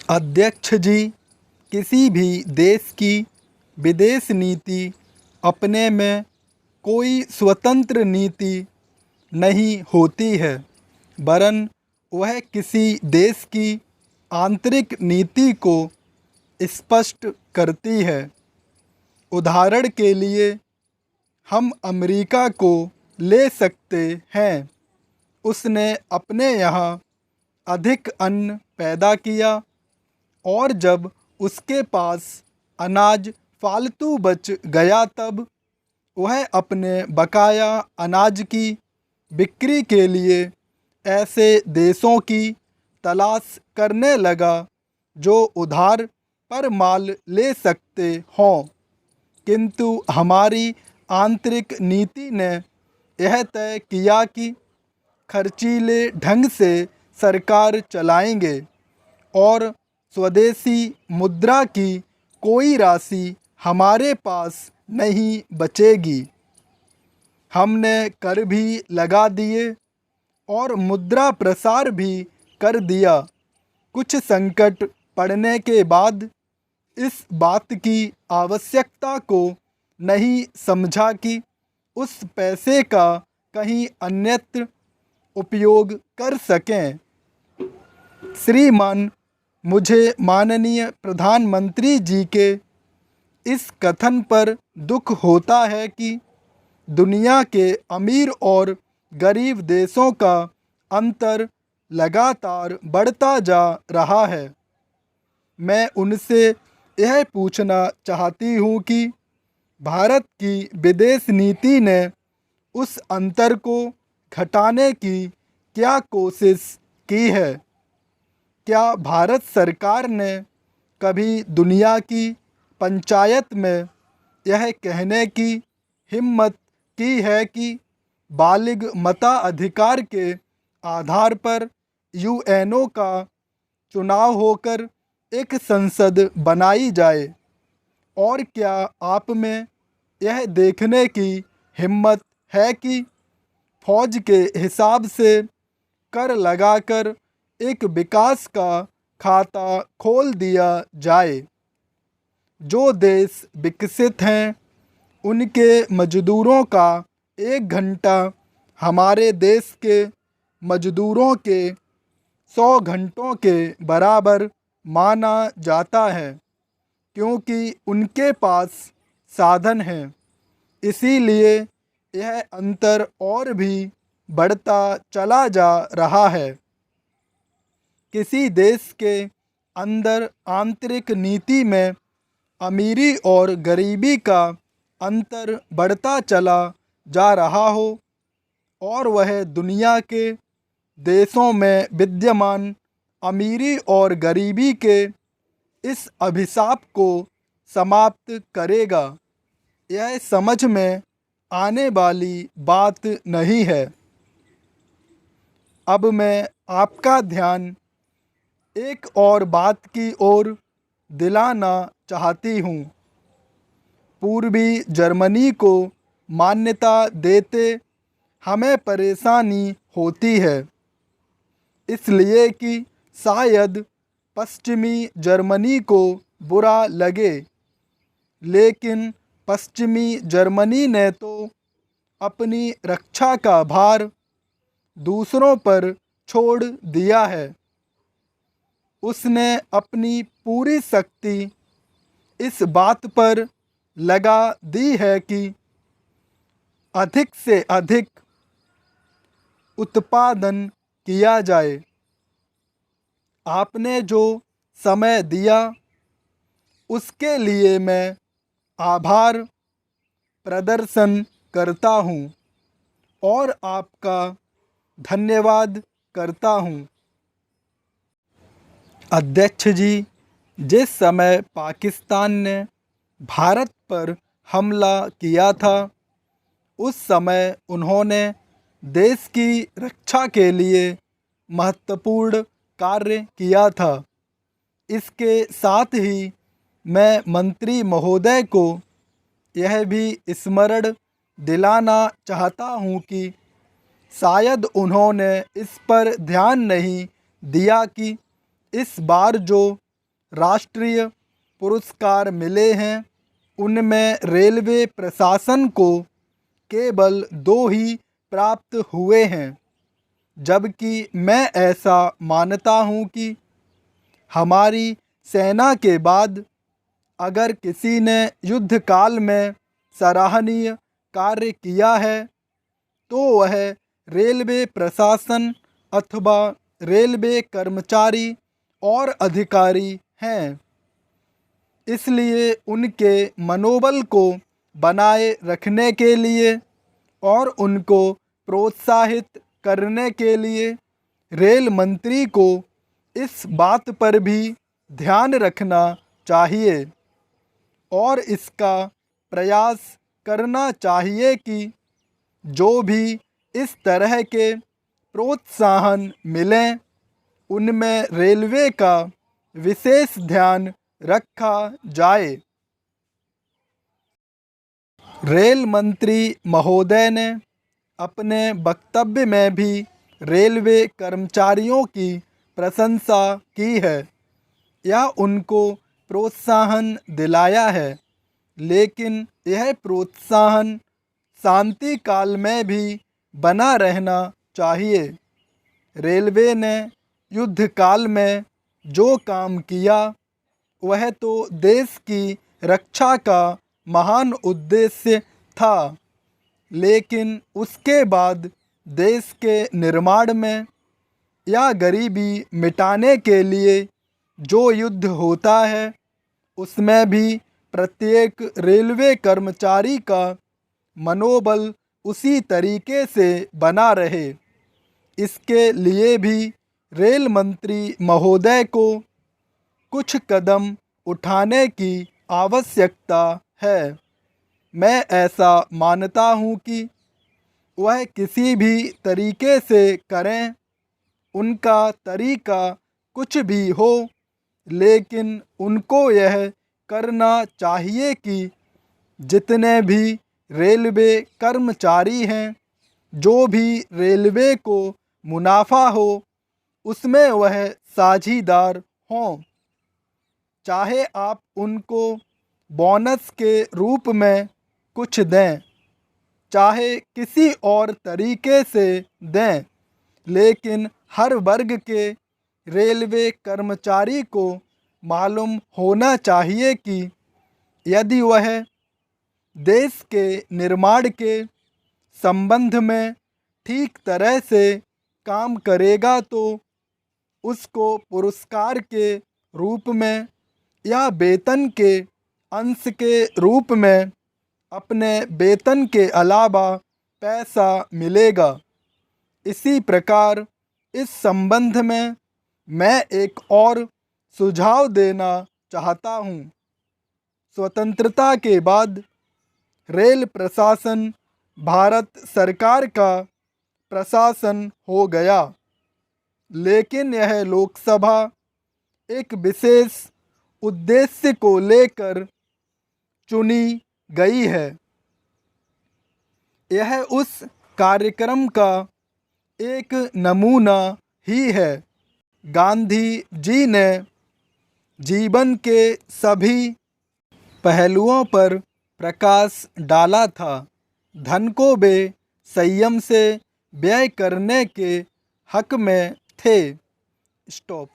अध्यक्ष जी, किसी भी देश की विदेश नीति अपने में कोई स्वतंत्र नीति नहीं होती है, वरन वह किसी देश की आंतरिक नीति को स्पष्ट करती है। उदाहरण के लिए हम अमेरिका को ले सकते हैं। उसने अपने यहाँ अधिक अन्न पैदा किया और जब उसके पास अनाज फालतू बच गया तब वह अपने बकाया अनाज की बिक्री के लिए ऐसे देशों की तलाश करने लगा जो उधार पर माल ले सकते हों। किंतु हमारी आंतरिक नीति ने यह तय किया कि खर्चीले ढंग से सरकार चलाएंगे और स्वदेशी मुद्रा की कोई राशि हमारे पास नहीं बचेगी। हमने कर भी लगा दिए और मुद्रा प्रसार भी कर दिया। कुछ संकट पड़ने के बाद इस बात की आवश्यकता को नहीं समझा कि उस पैसे का कहीं अन्यत्र उपयोग कर सकें। श्रीमान, मुझे माननीय प्रधानमंत्री जी के इस कथन पर दुख होता है कि दुनिया के अमीर और गरीब देशों का अंतर लगातार बढ़ता जा रहा है। मैं उनसे यह पूछना चाहती हूँ कि भारत की विदेश नीति ने उस अंतर को घटाने की क्या कोशिश की है? क्या भारत सरकार ने कभी दुनिया की पंचायत में यह कहने की हिम्मत की है कि बालिग मताधिकार के आधार पर यूएनओ का चुनाव होकर एक संसद बनाई जाए? और क्या आप में यह देखने की हिम्मत है कि फौज के हिसाब से कर लगाकर एक विकास का खाता खोल दिया जाए? जो देश विकसित हैं उनके मजदूरों का 1 घंटा हमारे देश के मजदूरों के 100 घंटों के बराबर माना जाता है, क्योंकि उनके पास साधन हैं। इसीलिए यह अंतर और भी बढ़ता चला जा रहा है। किसी देश के अंदर आंतरिक नीति में अमीरी और गरीबी का अंतर बढ़ता चला जा रहा हो और वह दुनिया के देशों में विद्यमान अमीरी और गरीबी के इस अभिशाप को समाप्त करेगा, यह समझ में आने वाली बात नहीं है। अब मैं आपका ध्यान एक और बात की ओर दिलाना चाहती हूँ। पूर्वी जर्मनी को मान्यता देते हमें परेशानी होती है, इसलिए कि शायद पश्चिमी जर्मनी को बुरा लगे, लेकिन पश्चिमी जर्मनी ने तो अपनी रक्षा का भार दूसरों पर छोड़ दिया है। उसने अपनी पूरी शक्ति इस बात पर लगा दी है कि अधिक से अधिक उत्पादन किया जाए। आपने जो समय दिया उसके लिए मैं आभार प्रदर्शन करता हूँ और आपका धन्यवाद करता हूँ। अध्यक्ष जी, जिस समय पाकिस्तान ने भारत पर हमला किया था, उस समय उन्होंने देश की रक्षा के लिए महत्वपूर्ण कार्य किया था। इसके साथ ही मैं मंत्री महोदय को यह भी स्मरण दिलाना चाहता हूँ कि शायद उन्होंने इस पर ध्यान नहीं दिया कि इस बार जो राष्ट्रीय पुरस्कार मिले हैं, उनमें रेलवे प्रशासन को केवल 2 ही प्राप्त हुए हैं। जबकि मैं ऐसा मानता हूँ कि हमारी सेना के बाद अगर किसी ने युद्ध काल में सराहनीय कार्य किया है तो वह रेलवे प्रशासन अथवा रेलवे कर्मचारी और अधिकारी हैं। इसलिए उनके मनोबल को बनाए रखने के लिए और उनको प्रोत्साहित करने के लिए रेल मंत्री को इस बात पर भी ध्यान रखना चाहिए और इसका प्रयास करना चाहिए कि जो भी इस तरह के प्रोत्साहन मिलें उनमें रेलवे का विशेष ध्यान रखा जाए। रेल मंत्री महोदय ने अपने वक्तव्य में भी रेलवे कर्मचारियों की प्रशंसा की है या उनको प्रोत्साहन दिलाया है, लेकिन यह प्रोत्साहन शांति काल में भी बना रहना चाहिए। रेलवे ने युद्ध काल में जो काम किया वह तो देश की रक्षा का महान उद्देश्य था, लेकिन उसके बाद देश के निर्माण में या गरीबी मिटाने के लिए जो युद्ध होता है उसमें भी प्रत्येक रेलवे कर्मचारी का मनोबल उसी तरीके से बना रहे। इसके लिए भी रेल मंत्री महोदय को कुछ कदम उठाने की आवश्यकता है। मैं ऐसा मानता हूँ कि वह किसी भी तरीके से करें, उनका तरीका कुछ भी हो, लेकिन उनको यह करना चाहिए कि जितने भी रेलवे कर्मचारी हैं, जो भी रेलवे को मुनाफा हो उसमें वह साझीदार हों। चाहे आप उनको बोनस के रूप में कुछ दें, चाहे किसी और तरीके से दें, लेकिन हर वर्ग के रेलवे कर्मचारी को मालूम होना चाहिए कि यदि वह देश के निर्माण के संबंध में ठीक तरह से काम करेगा तो उसको पुरस्कार के रूप में या वेतन के अंश के रूप में अपने वेतन के अलावा पैसा मिलेगा। इसी प्रकार इस संबंध में मैं एक और सुझाव देना चाहता हूँ। स्वतंत्रता के बाद रेल प्रशासन भारत सरकार का प्रशासन हो गया, लेकिन यह लोकसभा एक विशेष उद्देश्य को लेकर चुनी गई है। यह उस कार्यक्रम का एक नमूना ही है। गांधी जी ने जीवन के सभी पहलुओं पर प्रकाश डाला था। धन को वे संयम से व्यय करने के हक में थे। स्टॉप।